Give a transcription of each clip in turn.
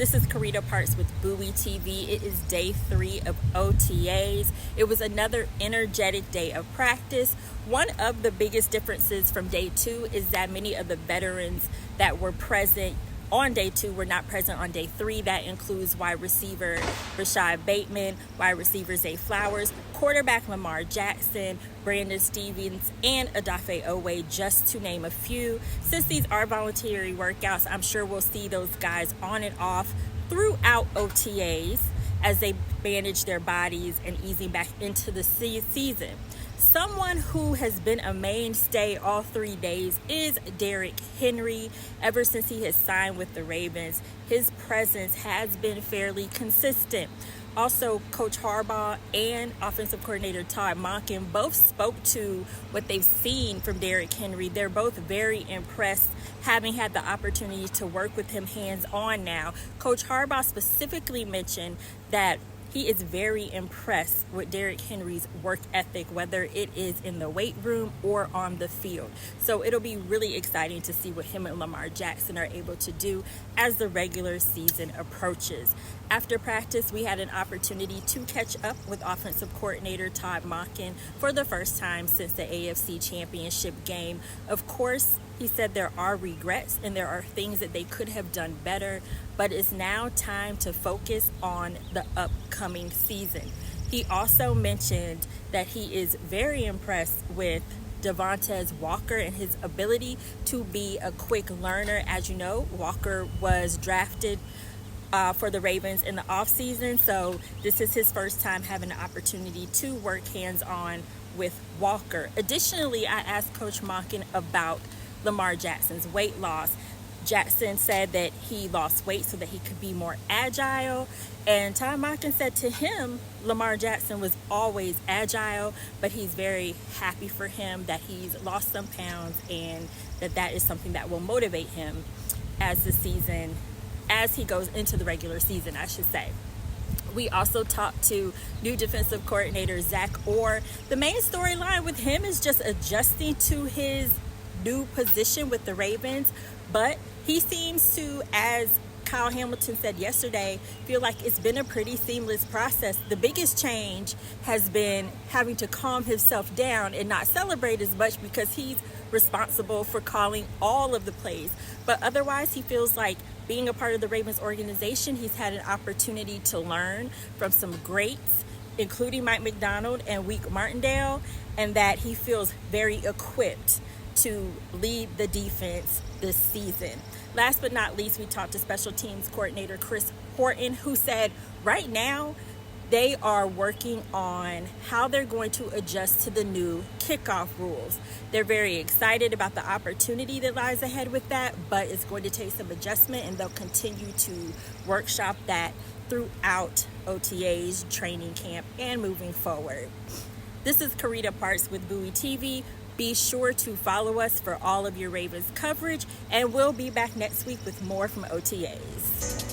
This is Carita Parks with Bowie TV. It is day 3 of OTAs. It was another energetic day of practice. One of the biggest differences from day 2 is that many of the veterans that were present on day 2 were not present on day 3. That includes wide receiver Rashad Bateman, wide receiver Zay Flowers, quarterback Lamar Jackson, Brandon Stevens, and Odafe Owe, just to name a few. Since these are voluntary workouts, I'm sure we'll see those guys on and off throughout OTAs as they manage their bodies and easing back into the season. Someone who has been a mainstay all 3 days is Derrick Henry. Ever since he has signed with the Ravens, his presence has been fairly consistent. Also, Coach Harbaugh and offensive coordinator Todd Monken both spoke to what they've seen from Derrick Henry. They're both very impressed, having had the opportunity to work with him hands-on now. Coach Harbaugh specifically mentioned that he is very impressed with Derrick Henry's work ethic, whether it is in the weight room or on the field. So it'll be really exciting to see what him and Lamar Jackson are able to do as the regular season approaches. After practice, we had an opportunity to catch up with offensive coordinator Todd Monken for the first time since the AFC Championship game. Of course, he said there are regrets and there are things that they could have done better, but it's now time to focus on the upcoming season. He also mentioned that he is very impressed with Devontae Walker and his ability to be a quick learner. As you know, Walker was drafted for the Ravens in the offseason, so this is his first time having an opportunity to work hands-on with Walker. Additionally, I asked Coach Monken about Lamar Jackson's weight loss. Jackson said that he lost weight so that he could be more agile, and Todd Monken said to him Lamar Jackson was always agile, but he's very happy for him that he's lost some pounds and that is something that will motivate him as he goes into the regular season, I should say. We also talked to new defensive coordinator Zach Orr. The main storyline with him is just adjusting to his new position with the Ravens, but he seems to, as Kyle Hamilton said yesterday, feel like it's been a pretty seamless process. The biggest change has been having to calm himself down and not celebrate as much because he's responsible for calling all of the plays. But otherwise, he feels like being a part of the Ravens organization, he's had an opportunity to learn from some greats, including Mike McDonald and Wink Martindale, and that he feels very equipped to lead the defense this season. Last but not least, we talked to special teams coordinator Chris Horton, who said right now they are working on how they're going to adjust to the new kickoff rules. They're very excited about the opportunity that lies ahead with that, but it's going to take some adjustment, and they'll continue to workshop that throughout OTAs, training camp, and moving forward. This is Carita Parks with Bowie TV. Be sure to follow us for all of your Ravens coverage, and we'll be back next week with more from OTAs.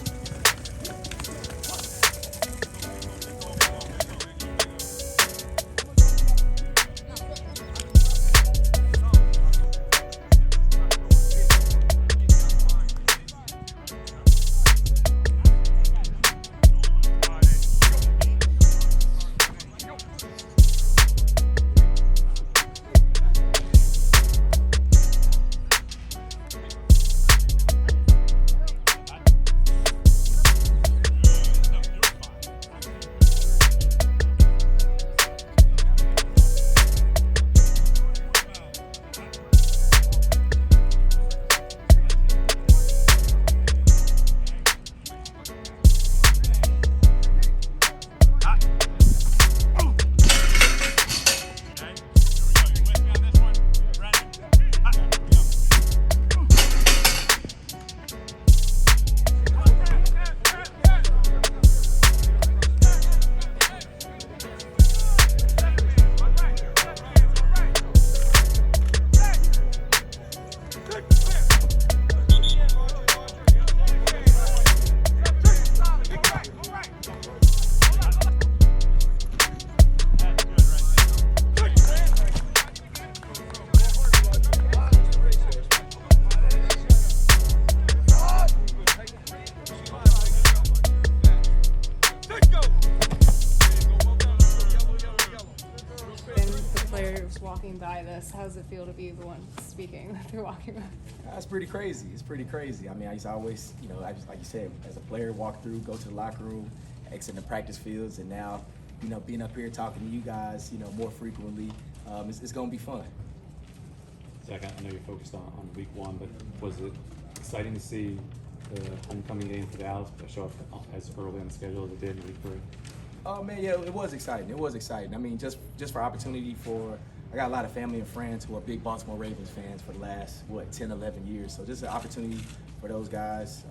does it feel to be the one speaking that they're walking with? It's pretty crazy. It's pretty crazy. I mean, I used to always, like you said, as a player, walk through, go to the locker room, exit the practice fields, and now, being up here talking to you guys, more frequently, it's going to be fun. Zach, I know you're focused on week one, but was it exciting to see the homecoming game for Dallas show up as early on the schedule as it did in week 3? Oh man, yeah, it was exciting. It was exciting. I mean, just for opportunity I got a lot of family and friends who are big Baltimore Ravens fans for the last, 10, 11 years. So just an opportunity for those guys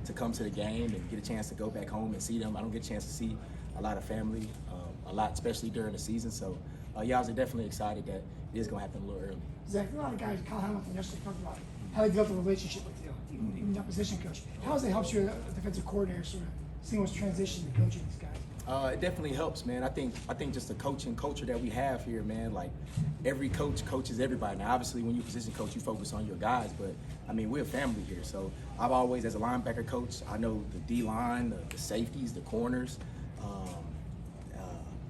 to come to the game and get a chance to go back home and see them. I don't get a chance to see a lot of family, especially during the season. So yeah, I was definitely excited that it is going to happen a little early. Zach, a lot of guys, Kyle Hamilton yesterday talked about how they developed a relationship with you, even that position coach. How has it helped you as a defensive coordinator sort of seeing what's transition to coaching these guys? It definitely helps, man. I think just the coaching culture that we have here, man, like every coach coaches everybody. Now, obviously, when you're a position coach, you focus on your guys, but I mean, we're a family here. So I've always, as a linebacker coach, I know the D-line, the safeties, the corners,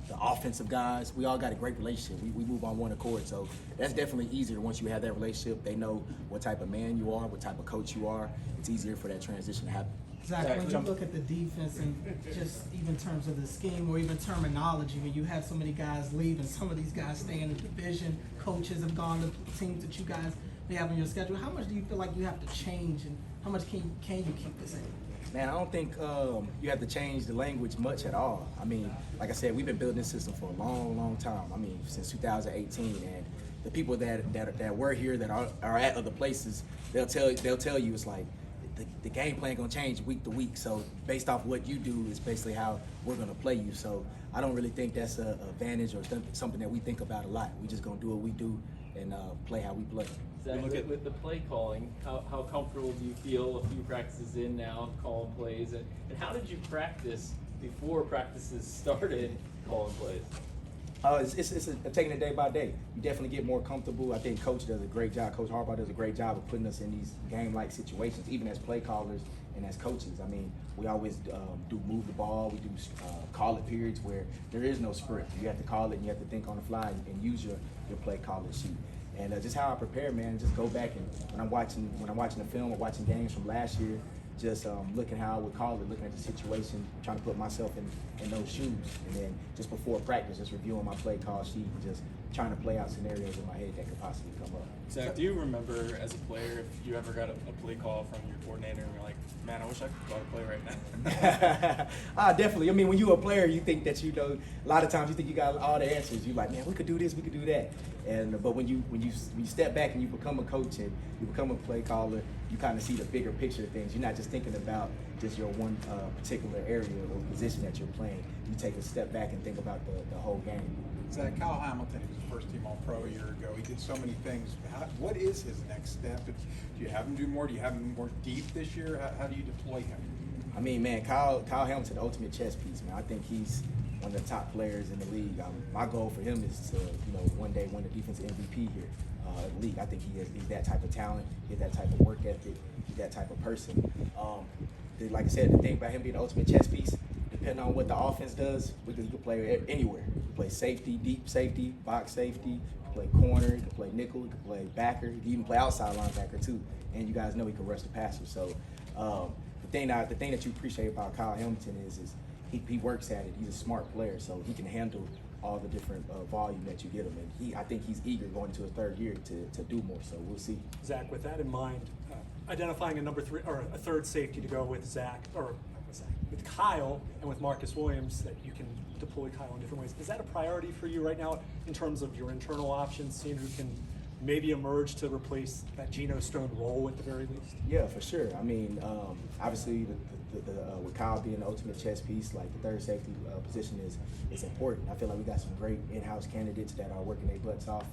the offensive guys. We all got a great relationship. We move on one accord. So that's definitely easier once you have that relationship. They know what type of man you are, what type of coach you are. It's easier for that transition to happen. Zach, when you look at the defense and just even in terms of the scheme or even terminology, when you have so many guys leave and some of these guys stay in the division, coaches have gone to teams that you guys may have on your schedule, how much do you feel like you have to change and how much can you keep the same? Man, I don't think you have to change the language much at all. I mean, like I said, we've been building this system for a long, long time. I mean, since 2018, and the people that were here that are at other places, they'll tell you it's like the game plan gonna change week to week. So based off what you do is basically how we're gonna play you. So I don't really think that's an advantage or something that we think about a lot. We just gonna do what we do and play how we play. Zach, with the play calling, how comfortable do you feel a few practices in now calling plays? And how did you practice before practices started calling plays? It's taking it day by day. You definitely get more comfortable. I think Coach does a great job. Coach Harbaugh does a great job of putting us in these game-like situations, even as play callers and as coaches. I mean, we always do move the ball. We do call it periods where there is no script. You have to call it and you have to think on the fly and use your play calling sheet. And just how I prepare, man, just go back and when I'm watching the film or watching games from last year, just looking how I would call it, looking at the situation, trying to put myself in those shoes. And then just before practice, just reviewing my play call sheet and just trying to play out scenarios in my head that could possibly come up. Zach, do you remember as a player if you ever got a play call from your coordinator and you're like, man, I wish I could call a play right now? Definitely. I mean, when you're a player, you think that a lot of times you think you got all the answers. You're like, man, we could do this, we could do that. But when you step back and you become a coach and you become a play caller, you kind of see the bigger picture of things. You're not just thinking about just your one particular area or position that you're playing. You take a step back and think about the whole game. Zach, Kyle Hamilton, he was first team All-Pro a year ago. He did so many things. What is his next step? Do you have him do more? Do you have him more deep this year? How do you deploy him? I mean, man, Kyle Hamilton, the ultimate chess piece, man. I think he's one of the top players in the league. My goal for him is to, one day win the defensive MVP here in the league. I think he's that type of talent. He's that type of work ethic. He's that type of person. Like I said, the thing about him being the ultimate chess piece, depending on what the offense does, he can play anywhere. He can play safety, deep safety, box safety, he can play corner, he can play nickel, he can play backer, he can even play outside linebacker too. And you guys know he can rush the passer. So the thing that you appreciate about Kyle Hamilton is he works at it. He's a smart player, so he can handle all the different volume that you get him. And I think he's eager going into his third year to do more. So we'll see. Zach, with that in mind, identifying a number 3 or a third safety to go with with Kyle and with Marcus Williams, that you can deploy Kyle in different ways. Is that a priority for you right now in terms of your internal options, seeing who can maybe emerge to replace that Geno Stone role at the very least? Yeah, for sure. I mean, obviously, with Kyle being the ultimate chess piece, like the third safety position is important. I feel like we got some great in-house candidates that are working their butts off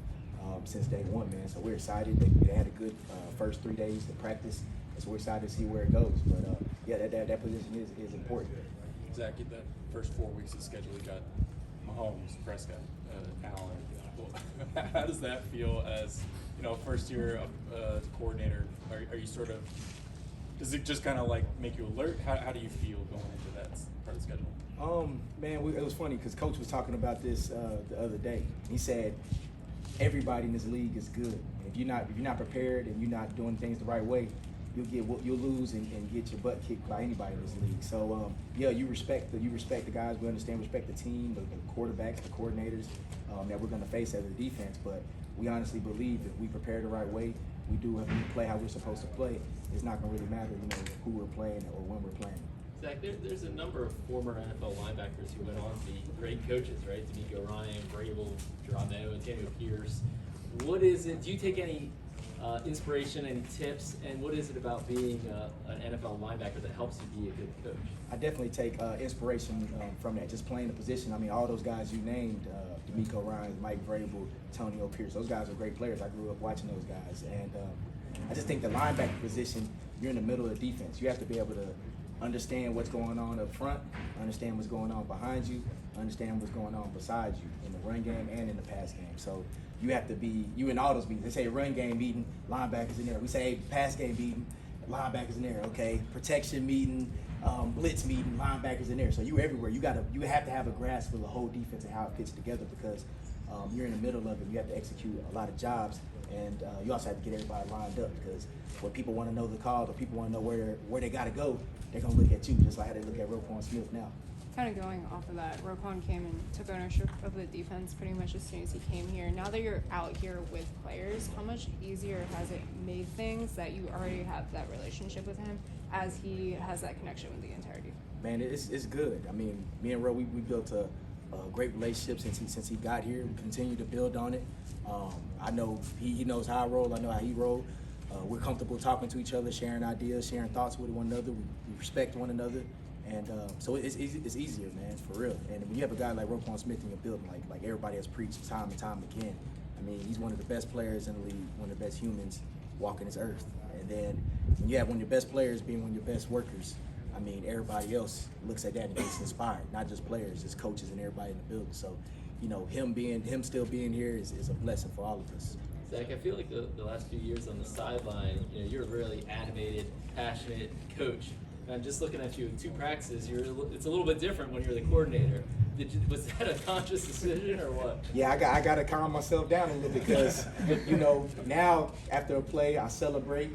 since day one, man. So we're excited. They had a good first 3 days to practice, so we're excited to see where it goes. But yeah, that position is important. Zach, the first 4 weeks of schedule, you got Mahomes, Prescott, Allen. How does that feel as first year coordinator? Are you sort of, does it just kind of like make you alert? How do you feel going into that part of the schedule? Man, it was funny because Coach was talking about this the other day. He said, everybody in this league is good. If you're not prepared and you're not doing things the right way, you'll lose and get your butt kicked by anybody in this league. So yeah, you respect the guys. We respect the team, the quarterbacks, the coordinators that we're going to face as a defense. But we honestly believe if we prepare the right way, we play how we're supposed to play. It's not going to really matter, who we're playing or when we're playing. Zach, there's a number of former NFL linebackers who went on to be great coaches, right? D'Amico Ryan, Vrabel, Geronimo, Antonio Pierce. What is it? Do you take any inspiration, any tips, and what is it about being an NFL linebacker that helps you be a good coach? I definitely take inspiration from that, just playing the position. I mean, all those guys you named, D'Amico Ryan, Mike Vrabel, Antonio Pierce, those guys are great players. I grew up watching those guys. And I just think the linebacker position, you're in the middle of the defense. You have to be able to understand what's going on up front, understand what's going on behind you, understand what's going on beside you in the run game and in the pass game. So you have to be, you in all those meetings. They say run game meeting, linebackers in there. We say pass game meeting, linebackers in there, okay? Protection meeting, blitz meeting, linebackers in there. So you everywhere. You have to have a grasp of the whole defense and how it fits together because you're in the middle of it. You have to execute a lot of jobs, and you also have to get everybody lined up because when people want to know the call or people want to know where they got to go, they're going to look at you just like how they look at Roquan Smith now. Kind of going off of that, Roquan came and took ownership of the defense pretty much as soon as he came here. Now that you're out here with players, how much easier has it made things that you already have that relationship with him as he has that connection with the entire defense? Man, it's good. I mean, me and Ro, we built a great relationship since he got here. We continue to build on it. I know he knows how I roll. I know how he roll. We're comfortable talking to each other, sharing ideas, sharing thoughts with one another. We respect one another. And so it's easier, man, for real. And when you have a guy like Roquan Smith in your building, like everybody has preached time and time again, I mean, he's one of the best players in the league, one of the best humans walking this earth. And then when you have one of your best players being one of your best workers, I mean, everybody else looks at that and gets inspired, not just players, just coaches and everybody in the building. So, him still being here is a blessing for all of us. Zach, I feel like the last few years on the sideline, you're a really animated, passionate coach. And I'm just looking at you in 2 practices. It's a little bit different when you're the coordinator. Was that a conscious decision or what? Yeah, I got to calm myself down a little because, now after a play, I celebrate.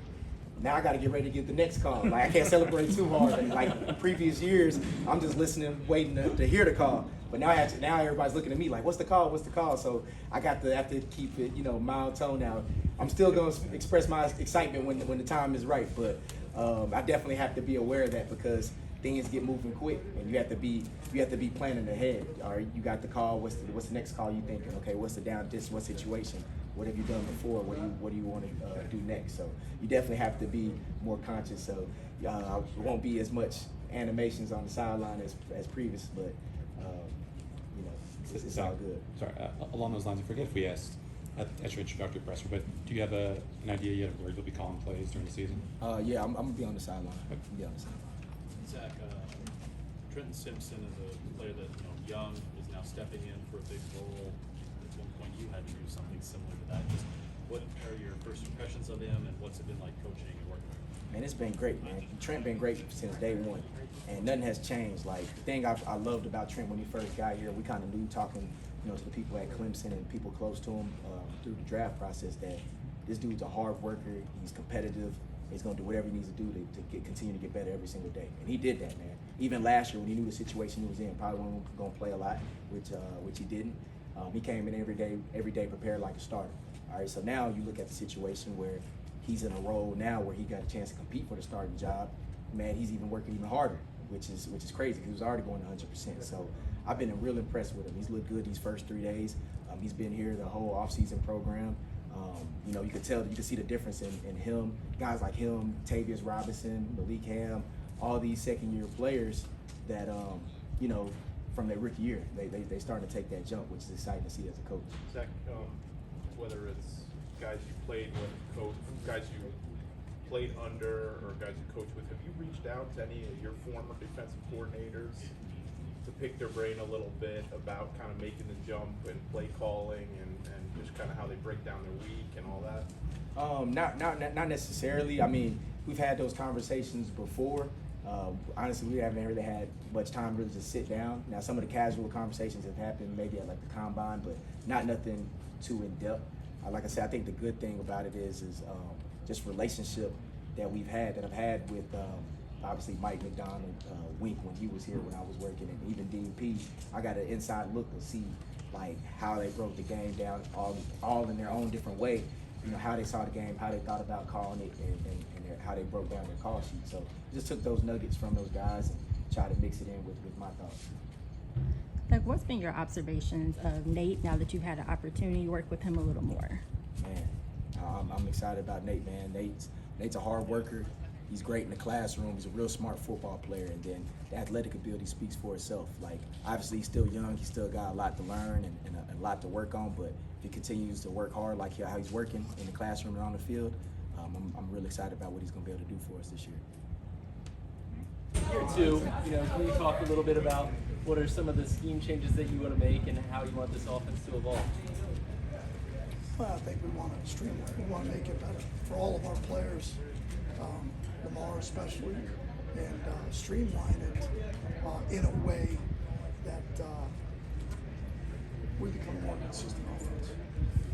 Now I got to get ready to get the next call. Like I can't celebrate too hard. And like previous years, I'm just listening, waiting to hear the call. But now everybody's looking at me like, what's the call? What's the call? So I have to keep it, mild tone now. I'm still going to express my excitement when the time is right. But I definitely have to be aware of that because things get moving quick, and you have to be planning ahead. All right, you got the call. What's the next call you thinking? Okay, what's the down distance? What situation? What have you done before? What do you want to do next? So you definitely have to be more conscious. So it won't be as much animations on the sideline as previous, but it's all good. Sorry, along those lines, I forget if we asked at your introductory presser, but do you have an idea yet of where you'll be calling plays during the season? Yeah, I'm gonna be on the sideline. Zach, Trenton Simpson is a player that young is now stepping in for a big role. At one point, you had to do something similar to that. Just what are your first impressions of him, and what's it been like coaching and working with him? Man, it's been great, man. Trent been great since day one, and nothing has changed. Like the thing I loved about Trent when he first got here, we kind of knew talking, to the people at Clemson and people close to him through the draft process that this dude's a hard worker. He's competitive. He's gonna do whatever he needs to do to continue to get better every single day, and he did that, man. Even last year when he knew the situation he was in, probably wasn't gonna play a lot, which he didn't. He came in every day prepared like a starter. All right, so now you look at the situation where he's in a role now where he got a chance to compete for the starting job. Man, he's even working even harder, which is crazy because he was already going 100%. So I've been real impressed with him. He's looked good these first 3 days. He's been here the whole offseason program. You could see the difference in him. Guys like him, Tavius Robinson, Malik Ham, all these second-year players that from their rookie year, they starting to take that jump, which is exciting to see as a coach. Zach, whether it's guys you played with, guys you played under, or guys you coached with, have you reached out to any of your former defensive coordinators to pick their brain a little bit about kind of making the jump and play calling and just kind of how they break down their week and all that? Not necessarily. I mean, we've had those conversations before. Honestly, we haven't really had much time really to sit down. Now, some of the casual conversations have happened maybe at like the combine, but not nothing too in depth. Like I said, I think the good thing about it is just relationship that I've had with obviously Mike McDonald, Wink when he was here when I was working, and even DP. I got an inside look to see like how they broke the game down, all in their own different way. You know, how they saw the game, how they thought about calling it, and how they broke down their call sheet. So just took those nuggets from those guys and tried to mix it in with my thoughts. Like, what's been your observations of Nate now that you've had an opportunity to work with him a little more? Man, I'm excited about Nate, man. Nate's a hard worker. He's great in the classroom. He's a real smart football player, and then the athletic ability speaks for itself. Like, obviously, he's still young. He's still got a lot to learn and a lot to work on, but if he continues to work hard like how he's working in the classroom and on the field, I'm really excited about what he's going to be able to do for us this year. Year two, can you talk a little bit about what are some of the scheme changes that you want to make and how you want this offense to evolve? Well, I think we want to streamline. We want to make it better for all of our players, Lamar especially, and streamline it in a way that we become more consistent offense.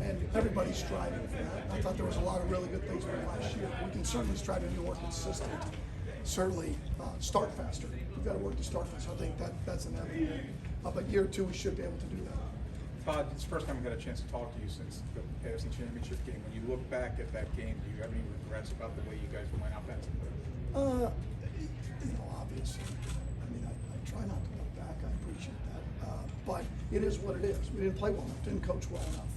And everybody's striving for that. I thought there was a lot of really good things from last year. We can certainly strive to be more consistent. Certainly start faster. We've got to work to start faster. I think that's inevitable. But year two, we should be able to do that. Todd, it's the first time we got a chance to talk to you since the AFC Championship game. When you look back at that game, do you have any regrets about the way you guys went offensively? Obviously. I mean, I try not to look back. I appreciate that. But it is what it is. We didn't play well enough. Didn't coach well enough.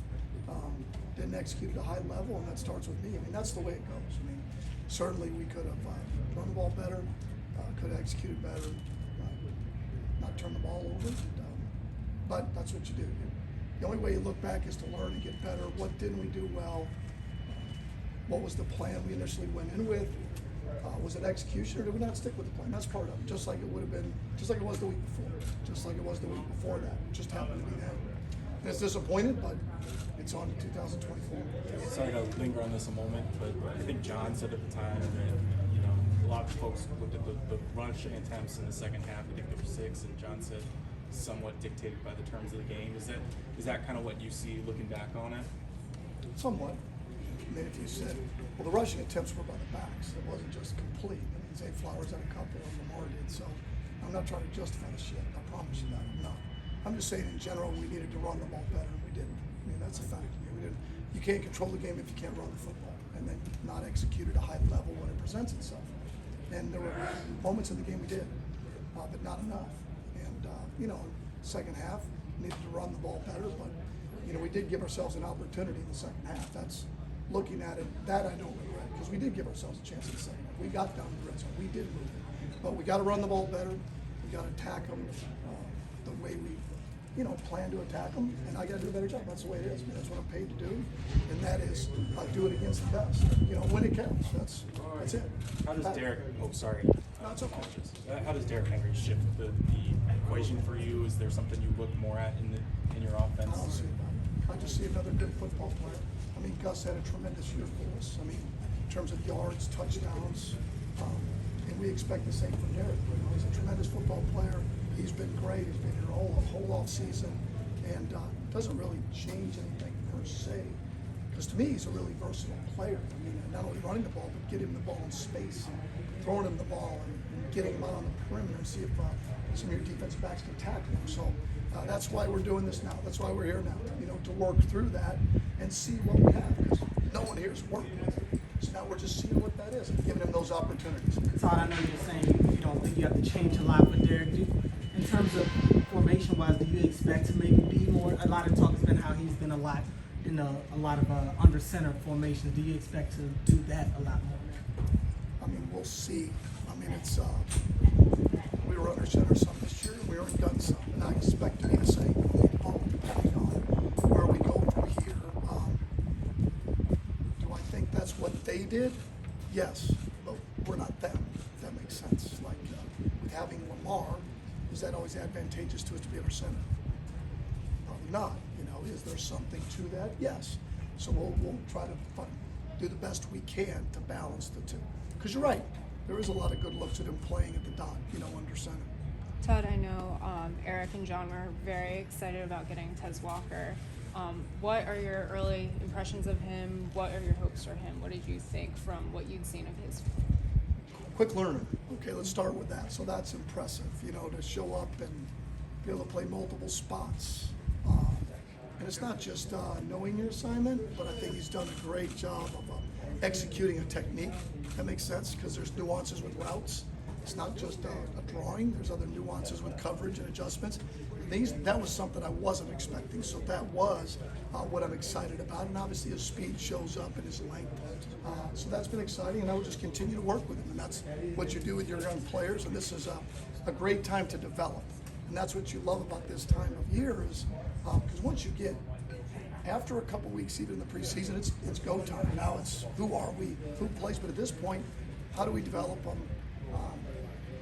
Didn't execute at a high level, and that starts with me. I mean, that's the way it goes. I mean, certainly we could have run the ball better, could have executed better, not turn the ball over. But that's what you do. The only way you look back is to learn and get better. What didn't we do well? What was the plan we initially went in with? Was it execution, or did we not stick with the plan? That's part of it. Just like it would have been, just like it was the week before. Just like it was the week before that. It just happened to be that. And it's disappointed, but it's on to 2024. Sorry to linger on this a moment, but I think John said at the time that, a lot of folks looked at the rushing attempts in the second half. I think there were 6, and John said somewhat dictated by the terms of the game. Is that kind of what you see looking back on it? Somewhat. I mean, if you said, well, the rushing attempts were by the backs. It wasn't just complete. I mean, Zay Flowers had a couple, and Lamar did. So I'm not trying to justify the shit. I promise you that. I'm not. I'm just saying in general we needed to run the ball better, and we didn't. I mean, that's a fact. I mean, we didn't. You can't control the game if you can't run the football, and then not execute at a high level when it presents itself. And there were moments in the game we did, but not enough. And second half needed to run the ball better, but we did give ourselves an opportunity in the second half. That's looking at it. That I don't regret, because we did give ourselves a chance in the second half. We got down the red zone. We did move it, but we got to run the ball better. We got to attack them the way we plan to attack them, and I got to do a better job. That's the way it is. I mean, that's what I'm paid to do, and that is do it against the best. When it counts. That's it. How does Derek? Oh, sorry. No, it's okay. How does Derek Henry shift the equation for you? Is there something you look more at in your offense? I don't see that. I just see another good football player. I mean, Gus had a tremendous year for us. I mean, in terms of yards, touchdowns, and we expect the same from Derek. He's a tremendous football player. He's been great. He's been here a whole off season, and doesn't really change anything per se. Because to me, he's a really versatile player. I mean, not only running the ball, but getting the ball in space, and throwing him the ball, and getting him out on the perimeter, and see if some of your defensive backs can tackle him. So that's why we're doing this now. That's why we're here now. To work through that and see what we have. Because no one here has worked with it. So now we're just seeing what that is and giving him those opportunities. Todd, I know you're saying you don't think you have to change a lot for Derek. In terms of formation-wise, do you expect to maybe be more? A lot of talk has been how he's been a lot in a lot of under center formations. Do you expect to do that a lot more? I mean, we'll see. I mean, it's we were under center some this year, and we already done some, and I expect to be the same going forward, depending on where we go from here. Do I think that's what they did? Yes, but we're not them, if that makes sense. Like with having Lamar, is that always advantageous to us to be under center? Probably not. Is there something to that? Yes. So we'll try to do the best we can to balance the two. Because you're right, there is a lot of good looks at him playing at the dot, under center. Todd, I know Eric and John were very excited about getting Tez Walker. What are your early impressions of him? What are your hopes for him? What did you think from what you'd seen of his? Quick learner. Okay, let's start with that. So that's impressive, to show up and be able to play multiple spots. And it's not just knowing your assignment, but I think he's done a great job of executing a technique. That makes sense because there's nuances with routes. It's not just a drawing. There's other nuances with coverage and adjustments. That was something I wasn't expecting. So that was what I'm excited about. And obviously his speed shows up and his length. So that's been exciting, and I will just continue to work with him. And that's what you do with your young players. And this is a great time to develop. And that's what you love about this time of year is because once you get after a couple weeks, even in the preseason, it's go time. Now it's who are we, who plays. But at this point, how do we develop them,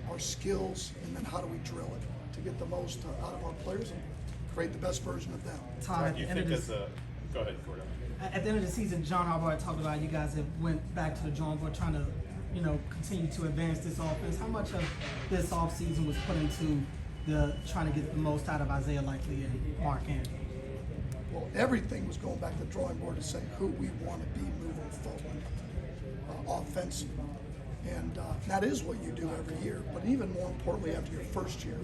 our skills, and then how do we drill it to get the most out of our players and create the best version of them. Todd, Do you think as a go ahead, Cordell. at the end of the season, John Harbaugh talked about you guys have went back to the drawing board trying to, continue to advance this offense. How much of this offseason was put into the trying to get the most out of Isaiah Likely and Mark Andrews? Well, everything was going back to the drawing board to say who we want to be moving forward, offensively. And that is what you do every year, but even more importantly after your first year,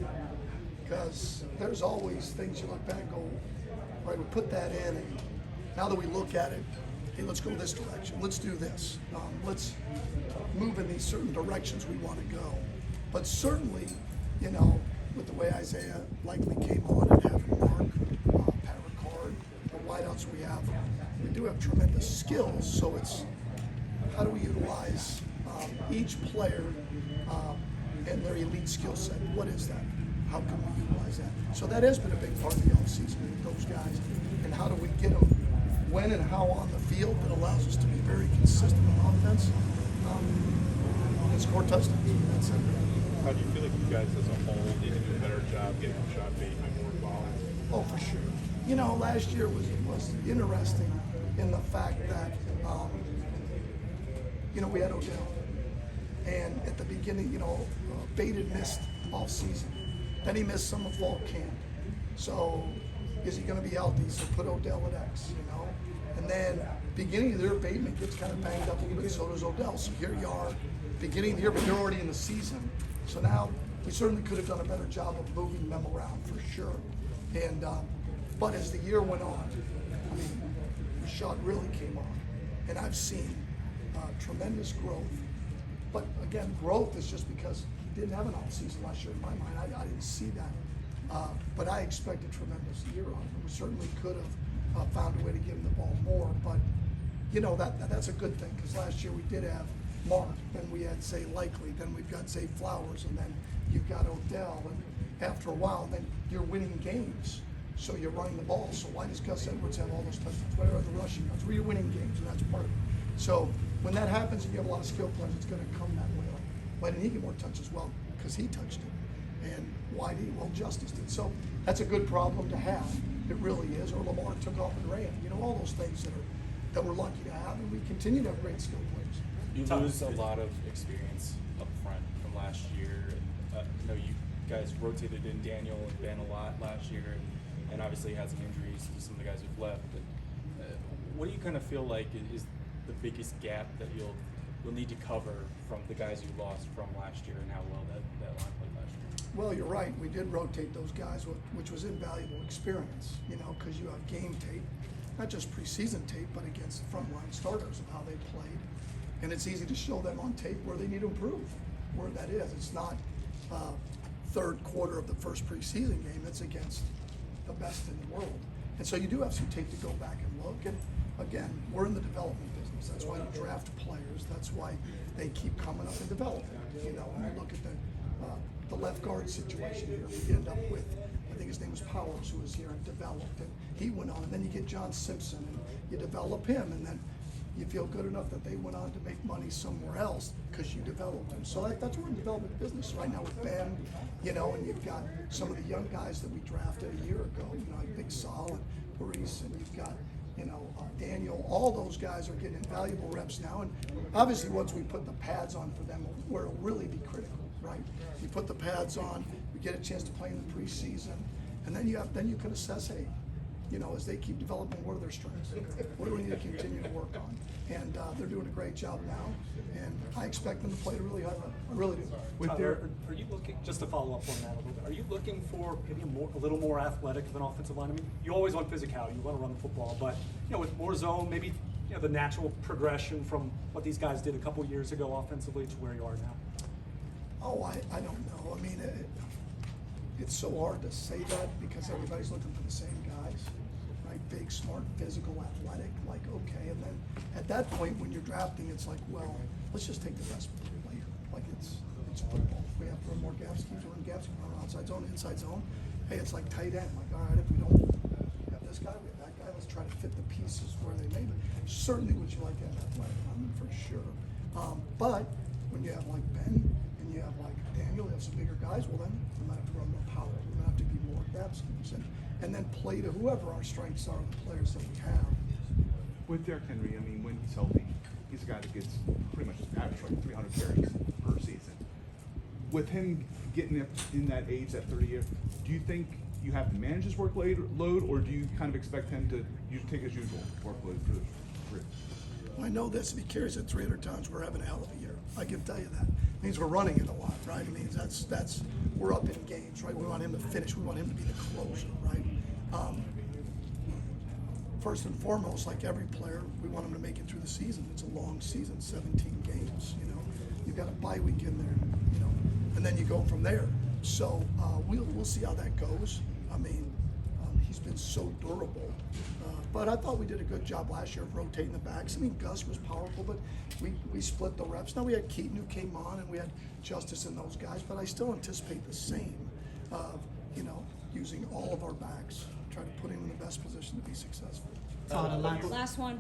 because there's always things you look back and go, all right, we put that in, and now that we look at it, hey, let's go this direction, let's do this, let's move in these certain directions we want to go. But certainly, with the way Isaiah Likely came on and having Mark, Pat Ricard, the wideouts we do have tremendous skills, so it's how do we utilize each player and their elite skill set. What is that? How can we utilize that? So that has been a big part of the offseason with those guys. And how do we get them when and how on the field that allows us to be very consistent on offense and score touchdowns. That's it. How do you feel like you guys as a whole need to do a better job getting shot bait and more involved? Oh, for sure. Last year was interesting in the fact that we had Odell. And at the beginning, Bate had missed all season. Then he missed some of fall camp. So is he going to be healthy? So put Odell at X, And then beginning of the year, Bateman gets kind of banged up a little bit, so does Odell. So here you are, beginning of the year, but they're already in the season. So now we certainly could have done a better job of moving them around for sure. And but as the year went on, Rashad really came on. And I've seen tremendous growth. But again, growth is just because he didn't have an off season last year in my mind. I didn't see that. But I expect a tremendous year on him. We certainly could have found a way to give him the ball more. But, that's a good thing because last year we did have Mark. Then we had, say, Likely. Then we've got, say, Flowers. And then you've got Odell. And after a while, then you're winning games. So you're running the ball. So why does Gus Edwards have all those touchdowns? Where are the rushing yards? Well, you're winning games, and that's part of it. So when that happens and you have a lot of skill players, it's going to come that way. Like, why didn't he get more touches? Well, because he touched it. And why did he? Well, Justice did. So that's a good problem to have. It really is. Or Lamar took off and ran. All those things that we're lucky to have, and we continue to have great skill players. You lose a lot of experience up front from last year. You guys rotated in Daniel and Ben a lot last year, and obviously had some injuries to some of the guys who've left. But what do you kind of feel like is the biggest gap that you'll need to cover from the guys you lost from last year and how well that line played last year? Well, you're right. We did rotate those guys, which was invaluable experience, because you have game tape, not just preseason tape, but against frontline starters of how they played. And it's easy to show them on tape where they need to improve, where that is. It's not third quarter of the first preseason game. It's against the best in the world. And so you do have some tape to go back and look. And again, we're in the development business. That's why you draft players. That's why they keep coming up and developing. When you look at the left guard situation here, we end up with, I think his name was Powers, who was here and developed, and he went on. And then you get John Simpson, and you develop him, and then you feel good enough that they went on to make money somewhere else because you developed them. So that's what we're in the development business right now with Ben, and you've got some of the young guys that we drafted a year ago, like Big Sol and Maurice, and you've got Daniel. All those guys are getting invaluable reps now, and obviously once we put the pads on for them, where it'll really be critical, right? You put the pads on, we get a chance to play in the preseason, and then you can assess, hey, as they keep developing, what are their strengths? What do we need to continue to work on? And they're doing a great job now, and I expect them to play at a really high level. I really do. Are you looking, just to follow up on that a little bit, are you looking for maybe a little more athletic of an offensive line? I mean, you always want physicality, you want to run the football, but with more zone, maybe the natural progression from what these guys did a couple years ago offensively to where you are now? Oh, I don't know. I mean, it's so hard to say that because everybody's looking for the same guys, right? Big, smart, physical, athletic. Like, okay, and then at that point when you're drafting, it's like, well, let's just take the best player. Like it's football. We have to run more gaps, keep doing gaps, run outside zone, inside zone. Hey, it's like tight end. Like, all right, if we don't have this guy, we have that guy. Let's try to fit the pieces where they may be. Certainly, would you like to have athletic? I mean, for sure. But when you have like Ben and you have like Daniel, you have some bigger guys. Well, then we might have to run more power. We might have to give more gaps, and then play to whoever our strengths are, the players that we have. With Derrick Henry, I mean, when he's healthy, he's a guy that gets pretty much average like 300 carries per season. With him getting up in that age, that 30 year, do you think you have to manage his workload, or do you kind of expect him to take his usual workload for the career? Well, I know this. If he carries it 300 times, we're having a hell of a year. I can tell you that. It means we're running it a lot, right? It means that's we're up in games, right? We want him to finish. We want him to be the closer, right? First and foremost, like every player, we want him to make it through the season. It's a long season, 17 games. You've got a bye week in there, and then you go from there. So we'll see how that goes. I mean, he's been so durable. But I thought we did a good job last year of rotating the backs. I mean, Gus was powerful, but we split the reps. Now we had Keaton who came on, and we had Justice and those guys, but I still anticipate the same of, using all of our backs, try to put him in the best position to be successful. Todd, Last one.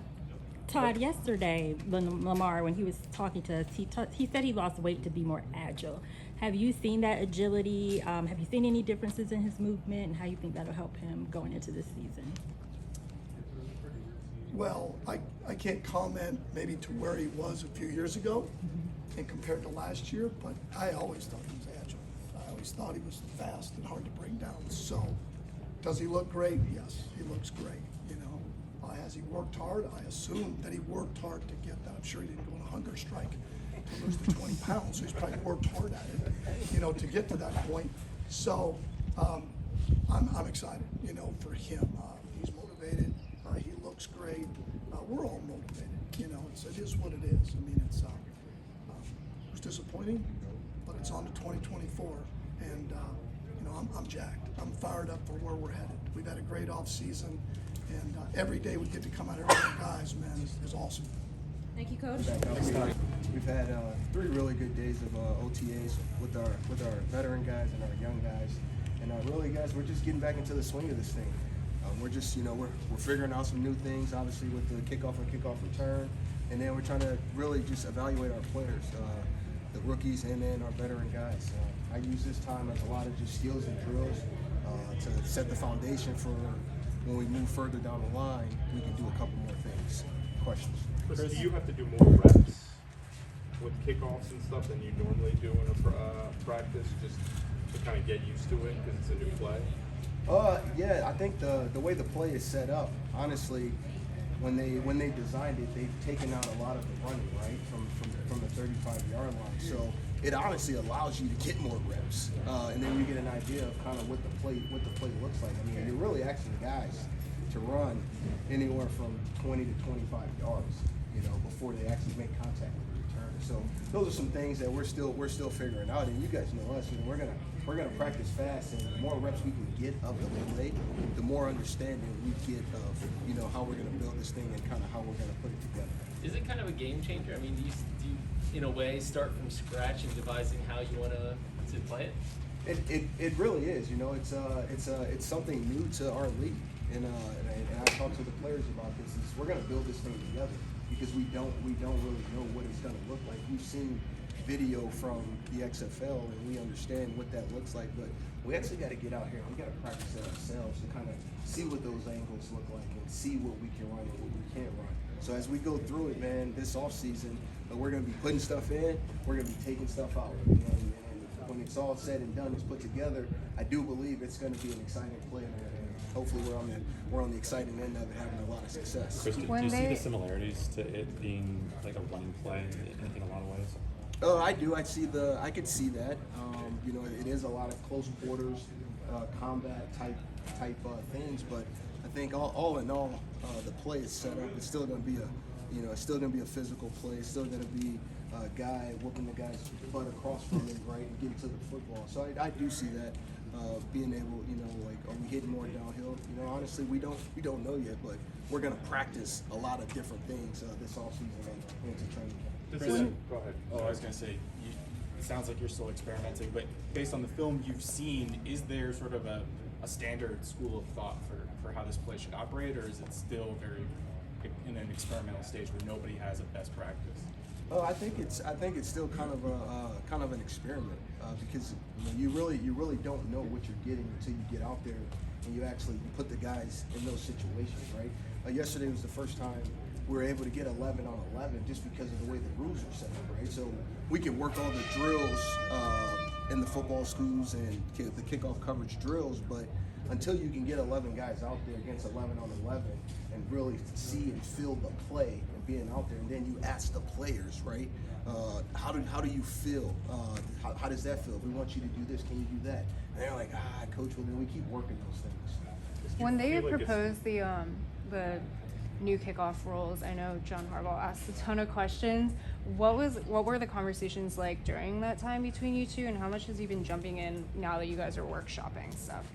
Todd, yesterday, Lamar, when he was talking to us, he said he lost weight to be more agile. Have you seen that agility? Have you seen any differences in his movement, and how you think that'll help him going into this season? Well, I can't comment maybe to where he was a few years ago and compared to last year, but I always thought he was agile. I always thought he was fast and hard to bring down. So, does he look great? Yes, he looks great. Has he worked hard? I assume that he worked hard to get that. I'm sure he didn't go on a hunger strike to lose the 20 pounds, so he's probably worked hard at it, to get to that point. So, I'm excited, for him. He's motivated. He looks great. We're all motivated. It is what it is. I mean, it's disappointing, but it's on to 2024, and I'm jacked. I'm fired up for where we're headed. We've had a great off season, and every day we get to come out here with our guys, man, is awesome. Thank you, Coach. We've had 3 really good days of OTAs with our veteran guys and our young guys, and really, guys, we're just getting back into the swing of this thing. We're just, we're figuring out some new things, obviously with the kickoff and kickoff return, and then we're trying to really just evaluate our players, the rookies, and then our veteran guys. I use this time as a lot of just skills and drills to set the foundation for when we move further down the line, we can do a couple more things. Questions? Chris, do you have to do more reps with kickoffs and stuff than you normally do in a practice, just to kind of get used to it because it's a new play? Yeah, I think the way the play is set up, honestly, when they designed it, they've taken out a lot of the running, right, from the 35-yard line. So it honestly allows you to get more reps, and then you get an idea of kind of what the play looks like. I mean, you're really asking guys to run anywhere from 20 to 25 yards, before they actually make contact with the return. So those are some things that we're still figuring out. And you guys know us. We're gonna practice fast, and the more reps we can get of the play, the more understanding we get of how we're gonna build this thing and kind of how we're gonna put it together. Is it kind of a game changer? I mean, do you in a way start from scratch and devising how you want to play it? It really is. It's something new to our league, and I talk to the players about this. Is we're gonna build this thing together because we don't really know what it's gonna look like. We've seen video from the XFL and we understand what that looks like, but we actually got to get out here. We got to practice it ourselves to kind of see what those angles look like and see what we can run and what we can't run. So as we go through it, man, this off season, we're gonna be putting stuff in, we're gonna be taking stuff out, and when it's all said and done, it's put together, I do believe it's gonna be an exciting play in the hopefully we're on the exciting end of it, having a lot of success. Chris, do you see the similarities to it being like a running play in a lot of ways? Oh, I do. I could see that. You know, it is a lot of close quarters, combat type things. But I think all in all, the play is set up. It's still going to be it's still going to be a physical play. It's still going to be a guy whooping the guy's butt across from him, right, and getting to the football. So I do see that being able, like, are we hitting more downhill? You know, honestly, we don't know yet, but we're going to practice a lot of different things this offseason and into training camp. Go ahead. Oh, I was going to say, it sounds like you're still experimenting, but based on the film you've seen, is there sort of a standard school of thought for how this play should operate, or is it still very in an experimental stage where nobody has a best practice? Oh, I think it's still kind of an experiment because you really don't know what you're getting until you get out there and you put the guys in those situations, right? Yesterday was the first time we were able to get 11 on 11 just because of the way the rules are set up, right? So we can work all the drills in the football schools and the kickoff coverage drills, but until you can get 11 guys out there against 11 on 11 and really see and feel the play and being out there, and then you ask the players, right? How do you feel? How does that feel? If we want you to do this, can you do that? And they're like, coach, well then we keep working those things. When they proposed the new kickoff rules, I know John Harbaugh asked a ton of questions. What were the conversations like during that time between you two, and how much has he been jumping in now that you guys are workshopping stuff?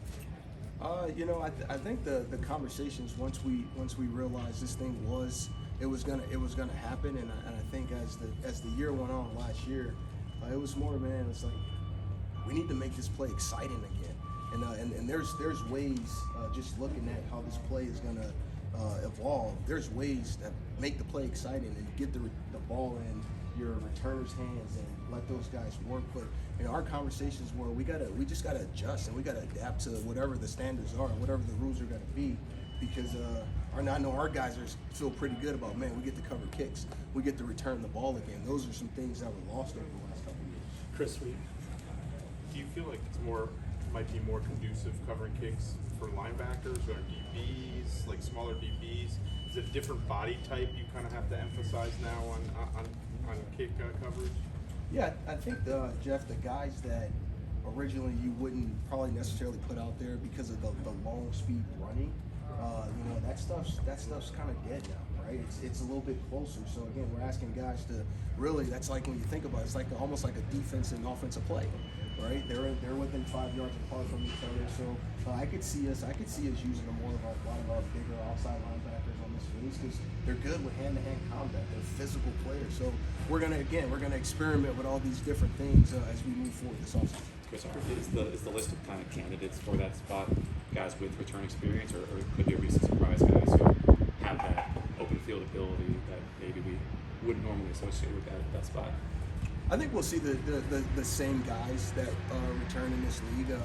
I think the conversations once we realized this thing was gonna happen, and I think as the year went on last year, it was more, man, it's like we need to make this play exciting again, and there's ways, just looking at how this play is gonna evolve, there's ways that make the play exciting and get the ball in your returner's hands and let those guys work. But our conversations were we just gotta adjust and we gotta adapt to whatever the standards are, whatever the rules are gonna be, because I know our guys feel pretty good about, man, we get to cover kicks, we get to return the ball again. Those are some things that were lost over the last couple of years. Chris, do you feel like might be more conducive covering kicks for linebackers or DBs, like smaller DBs? Is it a different body type you kind of have to emphasize now on kick coverage? Yeah, I think Jeff, the guys that originally you wouldn't probably necessarily put out there because of the long speed running, that stuff's kind of dead now, right? It's a little bit closer. So again, we're asking guys to really, that's like when you think about it, it's like almost like a defense and offensive play, right? They're within 5 yards apart from each other. So I could see us using a lot of our bigger outside linebackers on this field because they're good with hand-to-hand combat. They're physical players. So we're gonna experiment with all these different things as we move forward this offseason. Chris, is the list of kind of candidates for that spot guys with return experience, or could there be some surprise guys who have that open field ability that maybe we wouldn't normally associate with that spot? I think we'll see the same guys that return in this league.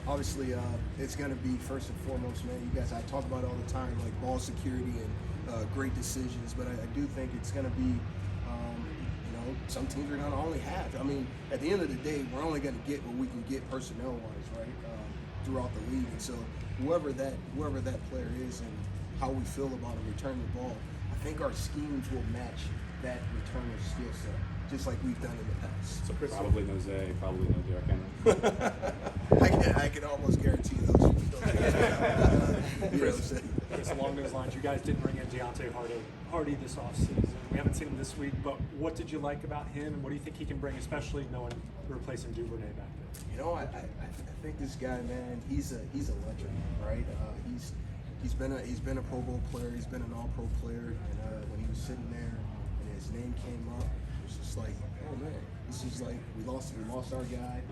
Obviously, it's going to be first and foremost, man. You guys, I talk about it all the time, like ball security and great decisions. But I do think it's going to be, some teams are going to only have. I mean, at the end of the day, we're only going to get what we can get personnel-wise, right, throughout the league. And so whoever that player is and how we feel about him returning the ball, I think our schemes will match that returner skill set, just like we've done in the past. So probably no Zay, probably no Derrick Henry. I can almost guarantee those. Chris, along those lines, you guys did bring in Deontay Hardy this offseason. We haven't seen him this week, but what did you like about him, and what do you think he can bring, especially knowing replacing Duvernay back there? I think this guy, man, he's a legend, right? He's been a Pro Bowl player. He's been an All-Pro player, and when he was sitting there and his name came up, it was just like, oh man, this is like we lost our guy.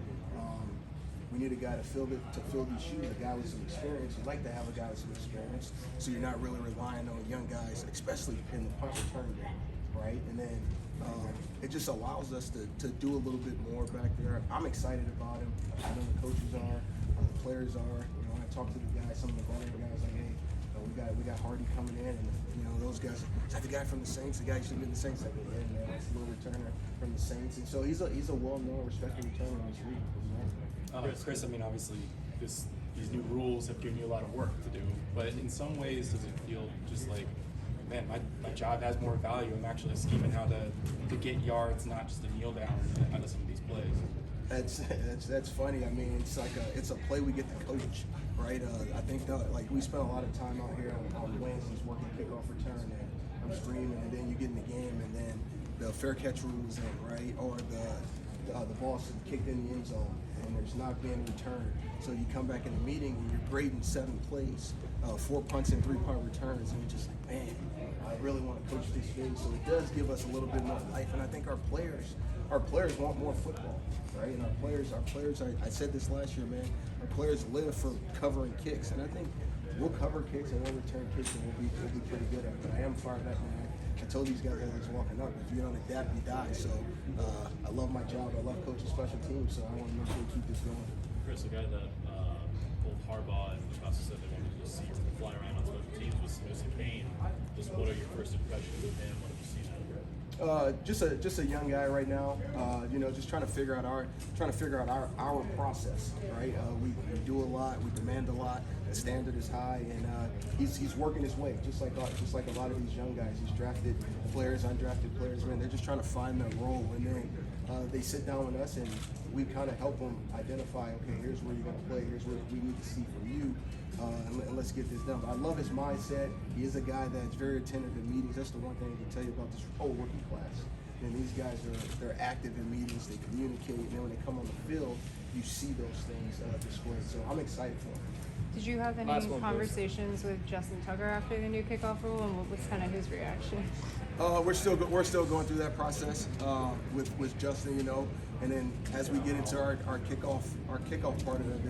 We need a guy to fill these shoes, a guy with some experience. You'd like to have a guy with some experience, so you're not really relying on young guys, especially in the punt return game, right? And then it just allows us to do a little bit more back there. I'm excited about him. I know the coaches are, the players are. I talked to the guys, some of the veteran guys, like, hey, we got Hardy coming in, and those guys. Is that the guy from the Saints? The guy who should be in the Saints? Like, yeah, man, it's a little returner from the Saints, and so he's a well-known, respected returner in this league. Chris, I mean, obviously, this these new rules have given you a lot of work to do. But in some ways, does it feel just like, man, my job has more value. I'm actually scheming how to get yards, not just to kneel down out of some of these plays. That's funny. I mean, it's a play we get to coach, right? I think like we spent a lot of time out here on Wednesdays working kickoff return, and I'm screaming, and then you get in the game, and then the fair catch rule is in, right? Or the ball's kicked in the end zone, and there's not being returned. So you come back in the meeting, and you're grading 7 plays, 4 punts and 3 punt returns, and you're just like, man, I really want to coach this thing. So it does give us a little bit more life, and I think our players want more football, right? And our players, I said this last year, man, our players live for covering kicks, and I think we'll cover kicks and we'll return kicks, and we'll be pretty good at it. But I am fired up, man. I told these guys as I was walking up, if you don't adapt, you die. So I love my job. I love coaching special teams, so I want to make sure we keep this going. Chris, a guy that both Harbaugh and Costa said they wanted to see fly around on special teams was Kane. Just what are your first impressions of him? What have you seen out of him? Just a young guy right now. Just trying to figure out our process, right? We do a lot, we demand a lot. The standard is high, and he's working his way, just like a lot of these young guys. These drafted players, undrafted players, man, they're just trying to find their role, and then they sit down with us, and we kind of help them identify. Okay, here's where you're going to play. Here's what we need to see from you. And let's get this done. But I love his mindset. He is a guy that's very attentive in meetings. That's the one thing I can tell you about this whole rookie class. And these guys they're active in meetings. They communicate, and then when they come on the field, you see those things displayed. So I'm excited for them. Did you have any conversations with Justin Tucker after the new kickoff rule, and what was kind of his reaction? We're still going through that process with Justin, and then as we get into our kickoff part of it,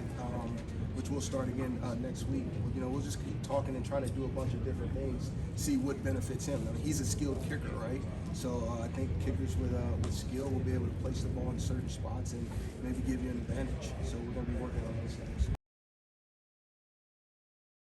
which we'll start again next week. We'll just keep talking and trying to do a bunch of different things, see what benefits him. I mean, he's a skilled kicker, right? So I think kickers with skill will be able to place the ball in certain spots and maybe give you an advantage. So we're going to be working on those things.